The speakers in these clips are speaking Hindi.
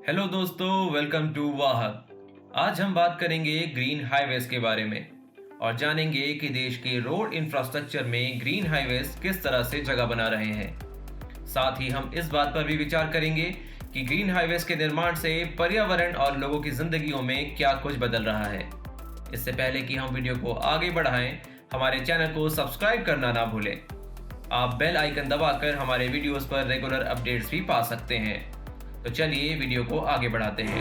हेलो दोस्तों, वेलकम टू वाहक। आज हम बात करेंगे ग्रीन हाईवेज के बारे में और जानेंगे कि देश के रोड इंफ्रास्ट्रक्चर में ग्रीन हाईवेज किस तरह से जगह बना रहे हैं। साथ ही हम इस बात पर भी विचार करेंगे कि ग्रीन हाईवेज के निर्माण से पर्यावरण और लोगों की जिंदगियों में क्या कुछ बदल रहा है। इससे पहले कि हम वीडियो को आगे बढ़ाएं, हमारे चैनल को सब्सक्राइब करना ना भूलें। आप बेल आइकन दबाकर हमारे वीडियोस पर रेगुलर अपडेट्स भी पा सकते हैं। तो चलिए वीडियो को आगे बढ़ाते हैं।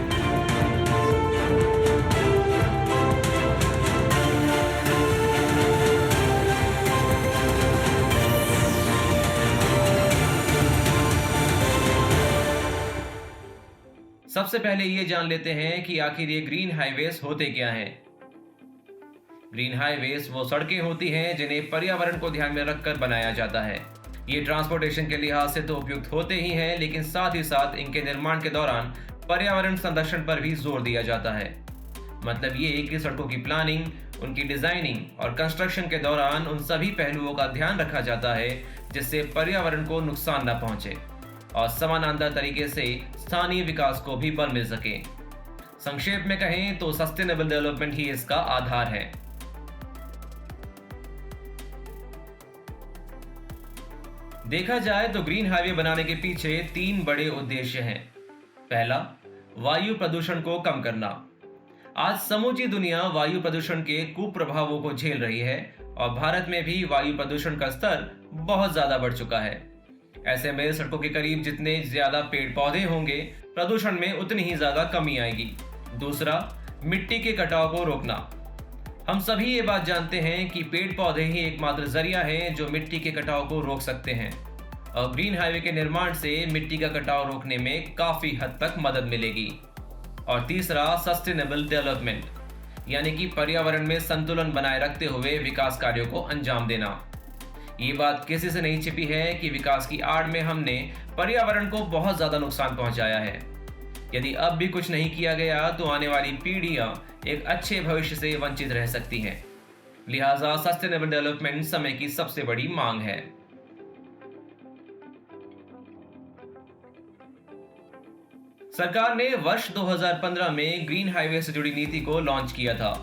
सबसे पहले ये जान लेते हैं कि आखिर ये ग्रीन हाईवेज होते क्या हैं। ग्रीन हाईवेज वो सड़कें होती हैं जिन्हें पर्यावरण को ध्यान में रखकर बनाया जाता है। ये ट्रांसपोर्टेशन के लिहाज से तो उपयुक्त होते ही हैं, लेकिन साथ ही साथ इनके निर्माण के दौरान पर्यावरण संरक्षण पर भी जोर दिया जाता है। मतलब ये कि सड़कों की प्लानिंग, उनकी डिजाइनिंग और कंस्ट्रक्शन के दौरान उन सभी पहलुओं का ध्यान रखा जाता है जिससे पर्यावरण को नुकसान न पहुंचे और समानांतर तरीके से स्थानीय विकास को भी बल मिल सके। संक्षेप में कहें तो सस्टेनेबल डेवलपमेंट ही इसका आधार है। देखा जाए तो ग्रीन हाईवे बनाने के पीछे 3 बड़े उद्देश्य हैं। पहला, वायु प्रदूषण को कम करना। आज समूची दुनिया वायु प्रदूषण के कुप्रभावों को झेल रही है और भारत में भी वायु प्रदूषण का स्तर बहुत ज्यादा बढ़ चुका है। ऐसे में सड़कों के करीब जितने ज्यादा पेड़ पौधे होंगे, प्रदूषण में उतनी ही ज्यादा कमी आएगी। दूसरा, मिट्टी के कटाव को रोकना। हम सभी ये बात जानते हैं कि पेड़ पौधे ही एकमात्र जरिया है जो मिट्टी के कटाव को रोक सकते हैं और ग्रीन हाईवे के निर्माण से मिट्टी का कटाव रोकने में काफी हद तक मदद मिलेगी। और तीसरा, सस्टेनेबल डेवलपमेंट, यानी कि पर्यावरण में संतुलन बनाए रखते हुए विकास कार्यों को अंजाम देना। ये बात किसी से नहीं छिपी है कि विकास की आड़ में हमने पर्यावरण को बहुत ज्यादा नुकसान पहुंचाया है। यदि अब भी कुछ नहीं किया गया तो आने वाली पीढ़ियां एक अच्छे भविष्य से वंचित रह सकती हैं। लिहाजा सस्टेनेबल डेवलपमेंट समय की सबसे बड़ी मांग है। सरकार ने वर्ष 2015 में ग्रीन हाईवे से जुड़ी नीति को लॉन्च किया था।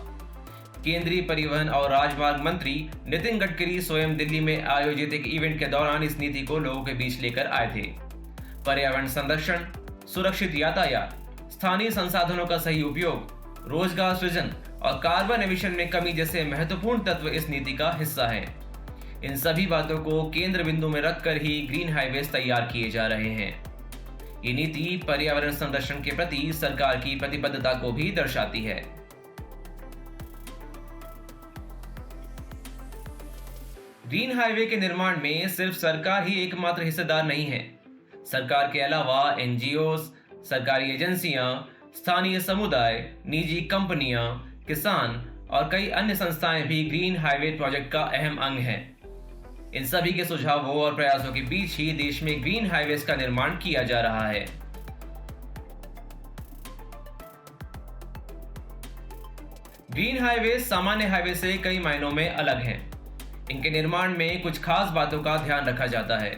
केंद्रीय परिवहन और राजमार्ग मंत्री नितिन गडकरी स्वयं दिल्ली में आयोजित एक इवेंट के दौरान इस नीति को लोगों के बीच लेकर आए थे। पर्यावरण संरक्षण, सुरक्षित यातायात, स्थानीय संसाधनों का सही उपयोग, रोजगार सृजन और कार्बन एमिशन में कमी जैसे महत्वपूर्ण तत्व इस नीति का हिस्सा हैं। इन सभी बातों को केंद्र बिंदु में रखकर ही ग्रीन हाईवेज तैयार किए जा रहे हैं। ये नीति पर्यावरण संरक्षण के प्रति सरकार की प्रतिबद्धता को भी दर्शाती है। ग्रीन हाईवे के निर्माण में सिर्फ सरकार ही एकमात्र हिस्सेदार नहीं है। सरकार के अलावा एनजीओ, सरकारी एजेंसियां, स्थानीय समुदाय, निजी कंपनियां, किसान और कई अन्य संस्थाएं भी ग्रीन हाईवे प्रोजेक्ट का अहम अंग हैं। इन सभी के सुझावों और प्रयासों के बीच ही देश में ग्रीन हाईवेज का निर्माण किया जा रहा है। ग्रीन हाईवे सामान्य हाईवे से कई मायनों में अलग हैं। इनके निर्माण में कुछ खास बातों का ध्यान रखा जाता है।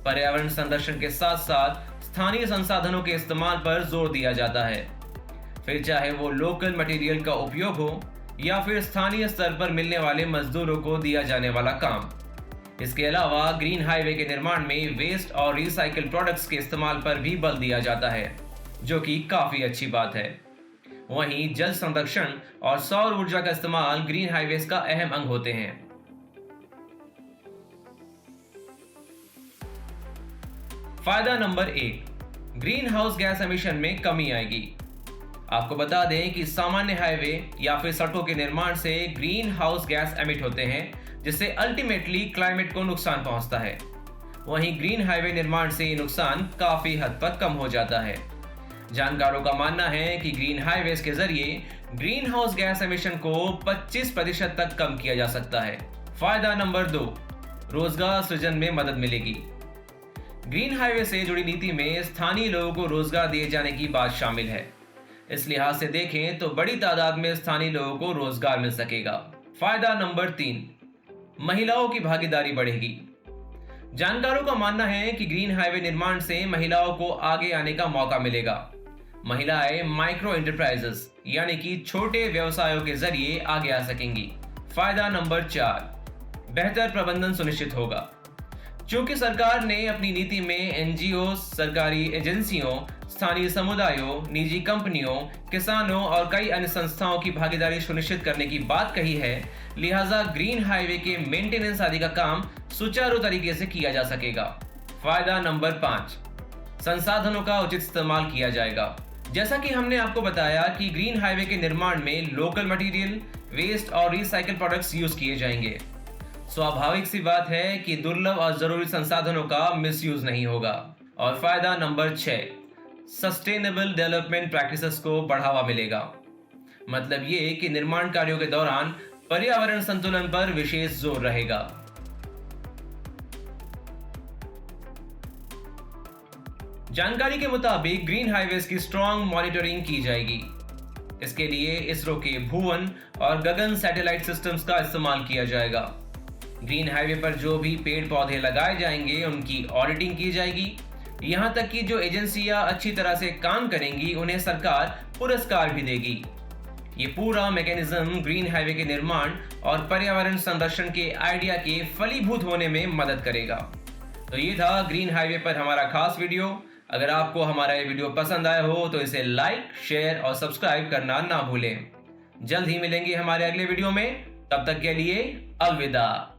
पर्यावरण संरक्षण के साथ साथ स्थानीय संसाधनों के इस्तेमाल पर जोर दिया जाता है, फिर चाहे वो लोकल मटेरियल का उपयोग हो या फिर स्थानीय स्तर पर मिलने वाले मजदूरों को दिया जाने वाला काम। इसके अलावा ग्रीन हाईवे के निर्माण में वेस्ट और रिसाइकल प्रोडक्ट्स के इस्तेमाल पर भी बल दिया जाता है, जो कि काफी अच्छी बात है। वहीं जल संरक्षण और सौर ऊर्जा का इस्तेमाल ग्रीन हाईवेज का अहम अंग होते हैं। फायदा number 1, green house gas emission में कमी आएगी। आपको बता दें कि सामान्य हाईवे या फिर सड़कों के निर्माण से ग्रीन हाउस गैस एमिट होते हैं, जिससे अल्टीमेटली क्लाइमेट को नुकसान पहुंचता है। वहीं ग्रीन हाईवे निर्माण से ये नुकसान काफी हद तक कम हो जाता है। जानकारों का मानना है कि ग्रीन हाईवेज के जरिए ग्रीन हाउस गैस एमिशन को 25% तक कम किया जा सकता है। फायदा नंबर 2, रोजगार सृजन में मदद मिलेगी। ग्रीन हाईवे से जुड़ी नीति में स्थानीय लोगों को रोजगार दिए जाने की बात शामिल है। इस लिहाज से देखें तो बड़ी तादाद में स्थानीय लोगों को रोजगार मिल सकेगा। फायदा नंबर 3, महिलाओं की भागीदारी बढ़ेगी। जानकारों का मानना है कि ग्रीन हाईवे निर्माण से महिलाओं को आगे आने का मौका मिलेगा। महिलाएं माइक्रो एंटरप्राइजेस यानी कि छोटे व्यवसायों के जरिए आगे आ सकेंगी। फायदा नंबर 4, बेहतर प्रबंधन सुनिश्चित होगा। चूंकि सरकार ने अपनी नीति में एनजीओ, सरकारी एजेंसियों, स्थानीय समुदायों, निजी कंपनियों, किसानों और कई अन्य संस्थाओं की भागीदारी सुनिश्चित करने की बात कही है, लिहाजा ग्रीन हाईवे के मेंटेनेंस आदि का काम सुचारू तरीके से किया जा सकेगा। फायदा नंबर 5, संसाधनों का उचित इस्तेमाल किया जाएगा। जैसा कि हमने आपको बताया कि ग्रीन हाईवे के निर्माण में लोकल मटेरियल, वेस्ट और रिसाइकल प्रोडक्ट्स यूज किए जाएंगे। स्वाभाविक सी बात है कि दुर्लभ और जरूरी संसाधनों का मिसयूज नहीं होगा। और फायदा नंबर 6, सस्टेनेबल डेवलपमेंट प्रैक्टिसेस को बढ़ावा मिलेगा। मतलब ये कि निर्माण कार्यों के दौरान पर्यावरण संतुलन पर विशेष जोर रहेगा। जानकारी के मुताबिक ग्रीन हाईवेज की स्ट्रॉन्ग मॉनिटरिंग की जाएगी। इसके लिए इसरो के भुवन और गगन सैटेलाइट सिस्टम्स का इस्तेमाल किया जाएगा। ग्रीन हाईवे पर जो भी पेड़ पौधे लगाए जाएंगे उनकी ऑडिटिंग की जाएगी। यहां तक कि जो एजेंसियां अच्छी तरह से काम करेंगी उन्हें सरकार पुरस्कार भी देगी। ये पूरा मैकेनिज्म ग्रीन हाईवे के निर्माण और पर्यावरण संरक्षण के आइडिया के फलीभूत होने में मदद करेगा। तो ये था ग्रीन हाईवे पर हमारा खास वीडियो। अगर आपको हमारा ये वीडियो पसंद आया हो तो इसे लाइक, शेयर और सब्सक्राइब करना ना भूलें। जल्द ही मिलेंगे हमारे अगले वीडियो में। तब तक के लिए अलविदा।